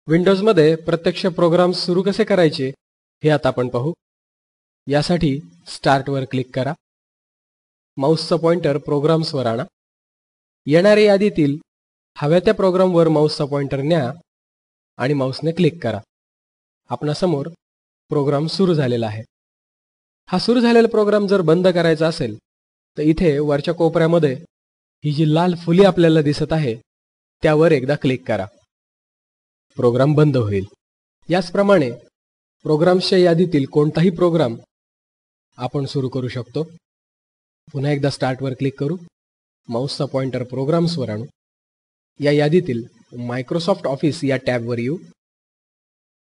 विंडोजमध्ये प्रत्यक्ष प्रोग्राम सुरू कसे करायचे हे आता आपण पाहू। यासाठी स्टार्टवर क्लिक करा। माऊसचा पॉइंटर प्रोग्राम्सवर आणा। येणाऱ्या यादीतील हव्या त्या प्रोग्रामवर माऊसचा पॉइंटर न्या आणि माऊसने क्लिक करा। आपणासमोर प्रोग्राम सुरू झालेला आहे। हा सुरू झालेला प्रोग्राम जर बंद करायचा असेल तर इथे वरच्या कोपऱ्यामध्ये ही जी लाल फुली आपल्याला दिसत आहे त्यावर एकदा क्लिक करा। प्रोग्राम बंद होईल। याचप्रमाणे प्रोग्राम्सच्या यादीतील कोणताही प्रोग्राम आपण सुरू करू शकतो। पुन्हा एकदा स्टार्टवर क्लिक करू। माऊसचा पॉइंटर प्रोग्राम्सवर आणू। या यादीतील मायक्रोसॉफ्ट ऑफिस या टॅबवर येऊ।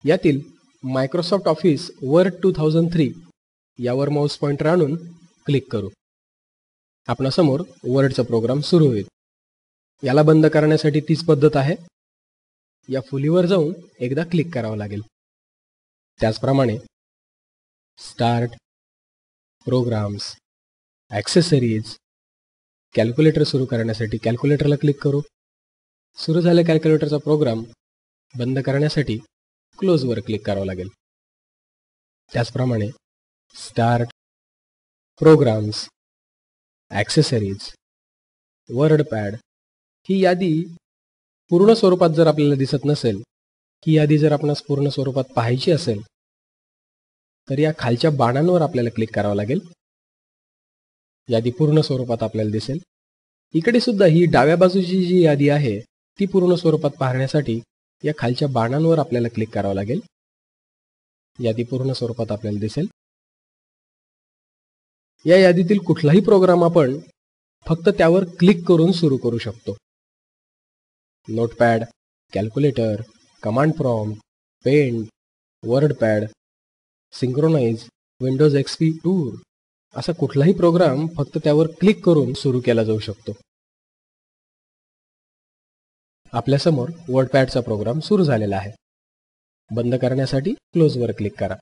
यातील मायक्रोसॉफ्ट ऑफिस वर्ड 2003 यावर माऊस पॉइंटर आणून क्लिक करू। आपणासमोर वर्डचा प्रोग्राम सुरू होईल। याला बंद करण्यासाठी तीच पद्धत आहे। या फुलीवर जाऊन एकदा क्लिक करावं लागेल। त्याचप्रमाणे स्टार्ट, प्रोग्राम्स, ॲक्सेसरीज, कॅल्क्युलेटर सुरू करण्यासाठी कॅल्क्युलेटरला क्लिक करू। सुरू झाल्या कॅल्क्युलेटरचा प्रोग्राम बंद करण्यासाठी क्लोजवर क्लिक करावं लागेल। त्याचप्रमाणे स्टार्ट, प्रोग्राम्स, ॲक्सेसरीज, वर्डपॅड ही यादी पूर्ण स्वरूपात जर आपल्याला दिसत नसेल, ही यादी जर आपणास पूर्ण स्वरूपात पाहायची असेल तर या खालच्या बाणांवर आपल्याला क्लिक करावं लागेल। यादी पूर्ण स्वरूपात आपल्याला दिसेल। इकडे सुद्धा ही डाव्या बाजूची जी यादी आहे ती पूर्ण स्वरूपात पाहण्यासाठी या खालच्या बाणांवर आपल्याला क्लिक करावं लागेल। यादी पूर्ण स्वरूपात आपल्याला दिसेल। या यादीतील कुठलाही प्रोग्राम आपण फक्त त्यावर क्लिक करून सुरू करू शकतो। Notepad, calculator, command prompt, Paint, WordPad, synchronize, Windows XP tour असा कुठलाही प्रोग्राम फक्त त्यावर क्लिक करून सुरू केला जाऊ शकतो। आपल्यासमोर वर्डपॅडचा प्रोग्राम सुरू झालेला आहे। बंद करण्यासाठी क्लोजवर क्लिक करा।